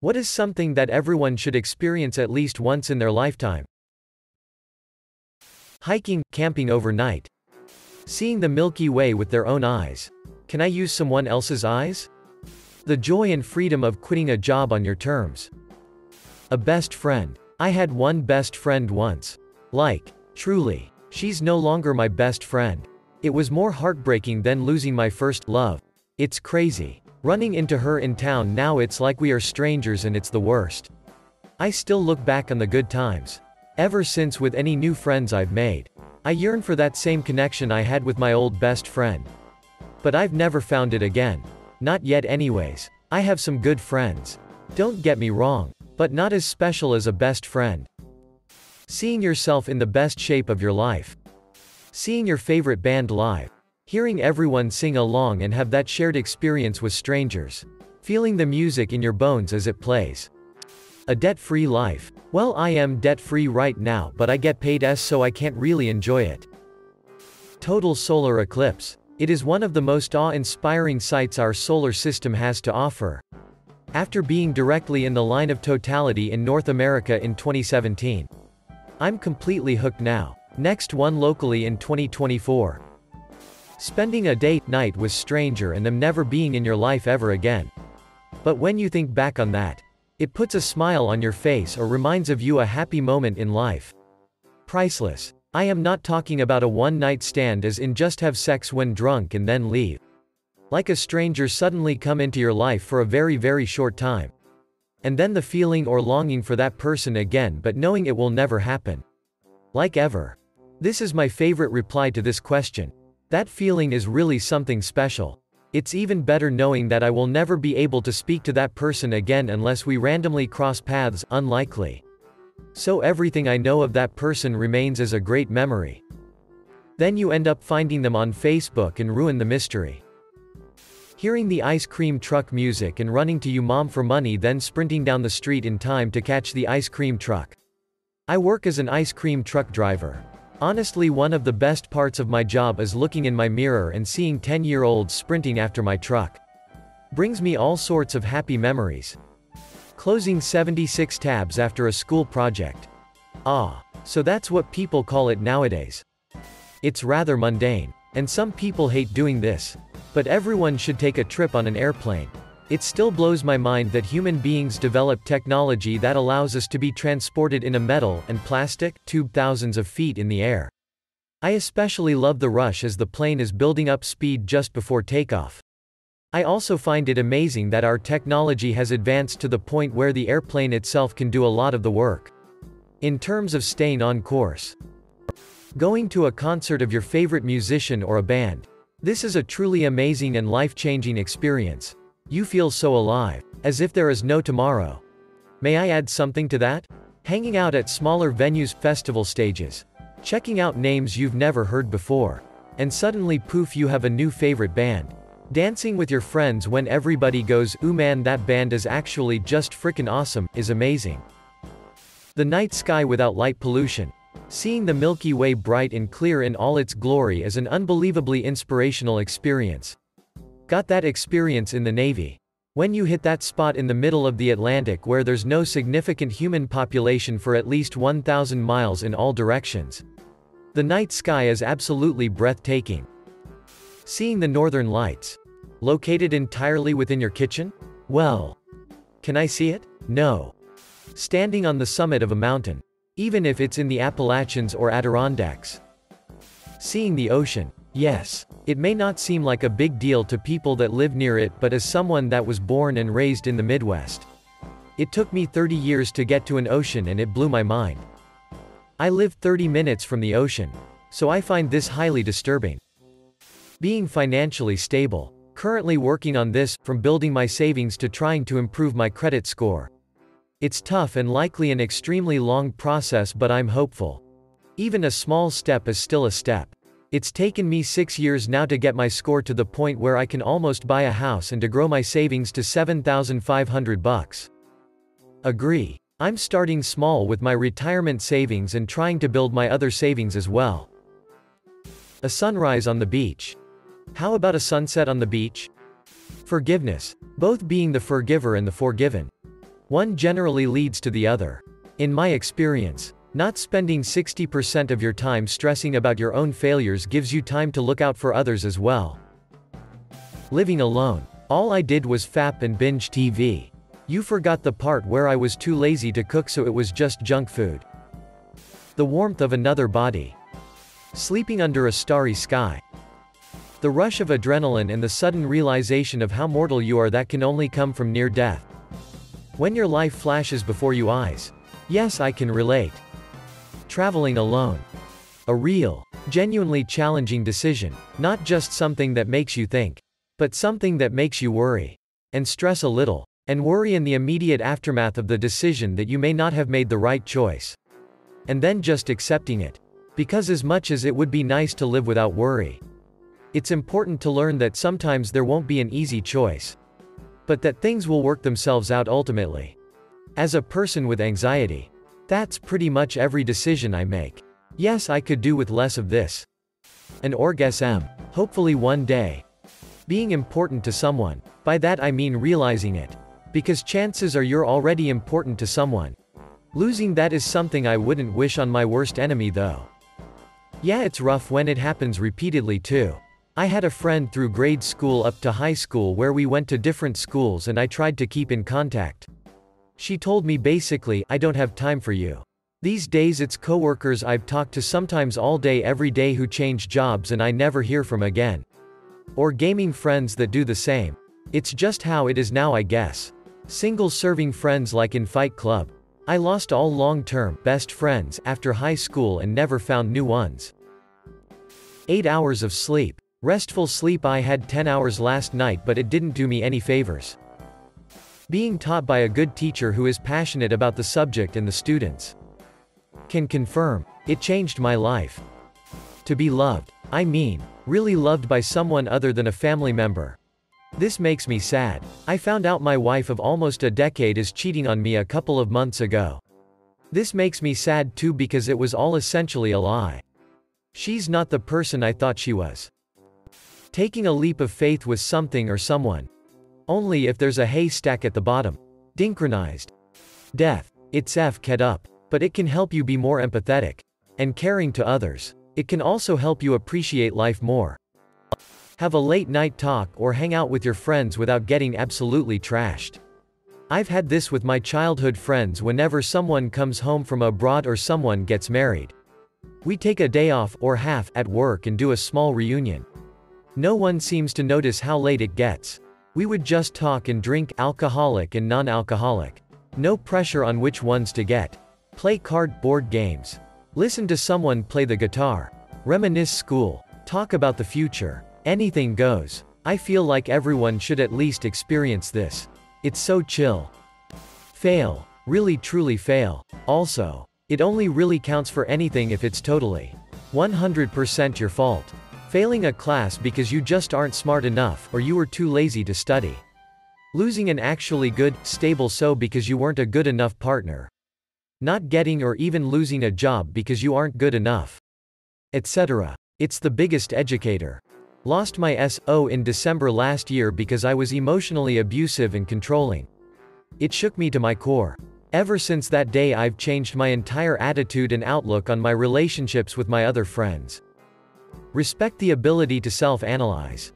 What is something that everyone should experience at least once in their lifetime? Hiking, camping overnight. Seeing the Milky Way with their own eyes. Can I use someone else's eyes? The joy and freedom of quitting a job on your terms. A best friend. I had one best friend once. Truly. She's no longer my best friend. It was more heartbreaking than losing my first love. It's crazy. Running into her in town now, it's like we are strangers and it's the worst. I still look back on the good times. Ever since, with any new friends I've made, I yearn for that same connection I had with my old best friend. But I've never found it again. Not yet anyways. I have some good friends. Don't get me wrong. But not as special as a best friend. Seeing yourself in the best shape of your life. Seeing your favorite band live. Hearing everyone sing along and have that shared experience with strangers. Feeling the music in your bones as it plays. A debt-free life. Well, I am debt-free right now, but I get paid so I can't really enjoy it. Total solar eclipse. It is one of the most awe-inspiring sights our solar system has to offer. After being directly in the line of totality in North America in 2017. I'm completely hooked now. Next one locally in 2024. Spending a date night with stranger and them never being in your life ever again. But when you think back on that, it puts a smile on your face or reminds of you a happy moment in life. Priceless. I am not talking about a one-night stand as in just have sex when drunk and then leave. Like a stranger suddenly come into your life for a very, very short time. And then the feeling or longing for that person again, but knowing it will never happen. Like ever. This is my favorite reply to this question. That feeling is really something special. It's even better knowing that I will never be able to speak to that person again unless we randomly cross paths, unlikely. So everything I know of that person remains as a great memory. Then you end up finding them on Facebook and ruin the mystery. Hearing the ice cream truck music and running to you mom for money, then sprinting down the street in time to catch the ice cream truck. I work as an ice cream truck driver. Honestly, one of the best parts of my job is looking in my mirror and seeing 10-year-olds sprinting after my truck. Brings me all sorts of happy memories. Closing 76 tabs after a school project. So that's what people call it nowadays. It's rather mundane. And some people hate doing this. But everyone should take a trip on an airplane. It still blows my mind that human beings develop technology that allows us to be transported in a metal and plastic tube thousands of feet in the air. I especially love the rush as the plane is building up speed just before takeoff. I also find it amazing that our technology has advanced to the point where the airplane itself can do a lot of the work. In terms of staying on course. Going to a concert of your favorite musician or a band. This is a truly amazing and life-changing experience. You feel so alive, as if there is no tomorrow. May I add something to that? Hanging out at smaller venues, festival stages. Checking out names you've never heard before. And suddenly poof, you have a new favorite band. Dancing with your friends when everybody goes, "Ooh man, that band is actually just frickin' awesome," is amazing. The night sky without light pollution. Seeing the Milky Way bright and clear in all its glory is an unbelievably inspirational experience. Got that experience in the Navy. When you hit that spot in the middle of the Atlantic where there's no significant human population for at least 1,000 miles in all directions. The night sky is absolutely breathtaking. Seeing the northern lights. Located entirely within your kitchen? Well. Can I see it? No. Standing on the summit of a mountain. Even if it's in the Appalachians or Adirondacks. Seeing the ocean. Yes. It may not seem like a big deal to people that live near it, but as someone that was born and raised in the Midwest. It took me 30 years to get to an ocean and it blew my mind. I live 30 minutes from the ocean. So I find this highly disturbing. Being financially stable. Currently working on this, from building my savings to trying to improve my credit score. It's tough and likely an extremely long process, but I'm hopeful. Even a small step is still a step. It's taken me 6 years now to get my score to the point where I can almost buy a house and to grow my savings to $7,500. Agree. I'm starting small with my retirement savings and trying to build my other savings as well. A sunrise on the beach. How about a sunset on the beach? Forgiveness. Both being the forgiver and the forgiven. One generally leads to the other. In my experience, not spending 60% of your time stressing about your own failures gives you time to look out for others as well. Living alone. All I did was fap and binge TV. You forgot the part where I was too lazy to cook, so it was just junk food. The warmth of another body. Sleeping under a starry sky. The rush of adrenaline and the sudden realization of how mortal you are that can only come from near death. When your life flashes before your eyes. Yes, I can relate. Traveling alone. A real, genuinely challenging decision, not just something that makes you think, but something that makes you worry. And stress a little. And worry in the immediate aftermath of the decision that you may not have made the right choice. And then just accepting it. Because as much as it would be nice to live without worry, it's important to learn that sometimes there won't be an easy choice. But that things will work themselves out ultimately. As a person with anxiety, that's pretty much every decision I make. Yes, I could do with less of this. An orgasm. Hopefully one day. Being important to someone. By that I mean realizing it. Because chances are you're already important to someone. Losing that is something I wouldn't wish on my worst enemy though. Yeah, it's rough when it happens repeatedly too. I had a friend through grade school up to high school where we went to different schools and I tried to keep in contact. She told me basically, I don't have time for you. These days it's coworkers I've talked to sometimes all day every day who change jobs and I never hear from again. Or gaming friends that do the same. It's just how it is now, I guess. Single serving friends like in Fight Club. I lost all long-term, best friends after high school and never found new ones. 8 hours of sleep. Restful sleep. I had 10 hours last night but it didn't do me any favors. Being taught by a good teacher who is passionate about the subject and the students. Can confirm, it changed my life. To be loved. I mean, really loved by someone other than a family member. This makes me sad. I found out my wife of almost a decade is cheating on me a couple of months ago. This makes me sad too because it was all essentially a lie. She's not the person I thought she was. Taking a leap of faith with something or someone. Only if there's a haystack at the bottom. Synchronized. Death. It's f***ed up. But it can help you be more empathetic. And caring to others. It can also help you appreciate life more. Have a late night talk or hang out with your friends without getting absolutely trashed. I've had this with my childhood friends whenever someone comes home from abroad or someone gets married. We take a day off or half at work and do a small reunion. No one seems to notice how late it gets. We would just talk and drink, alcoholic and non-alcoholic. No pressure on which ones to get. Play board games. Listen to someone play the guitar. Reminisce school. Talk about the future. Anything goes. I feel like everyone should at least experience this. It's so chill. Fail. Really truly fail. Also, it only really counts for anything if it's totally 100% your fault. Failing a class because you just aren't smart enough or you were too lazy to study. Losing an actually good, stable because you weren't a good enough partner. Not getting or even losing a job because you aren't good enough. Etc. It's the biggest educator. Lost my SO in December last year because I was emotionally abusive and controlling. It shook me to my core. Ever since that day I've changed my entire attitude and outlook on my relationships with my other friends. Respect the ability to self-analyze.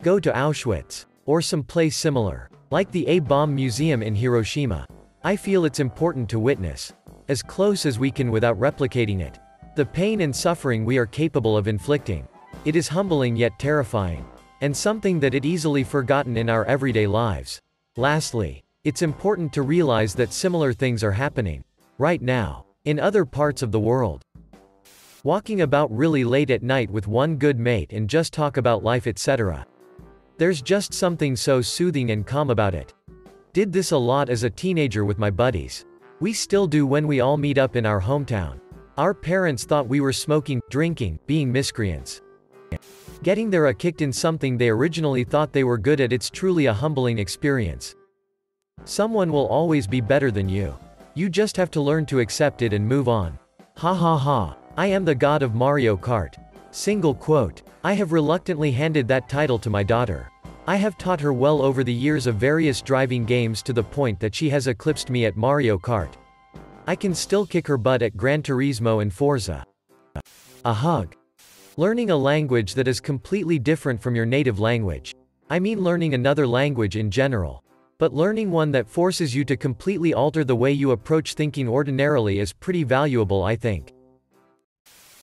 Go to Auschwitz. Or some place similar. Like the A-bomb museum in Hiroshima. I feel it's important to witness. As close as we can without replicating it. The pain and suffering we are capable of inflicting. It is humbling yet terrifying. And something that is easily forgotten in our everyday lives. Lastly, it's important to realize that similar things are happening. Right now. In other parts of the world. Walking about really late at night with one good mate and just talk about life, etc. There's just something so soothing and calm about it. Did this a lot as a teenager with my buddies. We still do when we all meet up in our hometown. Our parents thought we were smoking, drinking, being miscreants. Getting there kicked in something they originally thought they were good at. It's truly a humbling experience. Someone will always be better than you. You just have to learn to accept it and move on. Ha ha ha. I am the god of Mario Kart. Single quote. I have reluctantly handed that title to my daughter. I have taught her well over the years of various driving games to the point that she has eclipsed me at Mario Kart. I can still kick her butt at Gran Turismo and Forza. A hug. Learning a language that is completely different from your native language. I mean learning another language in general. But learning one that forces you to completely alter the way you approach thinking ordinarily is pretty valuable, I think.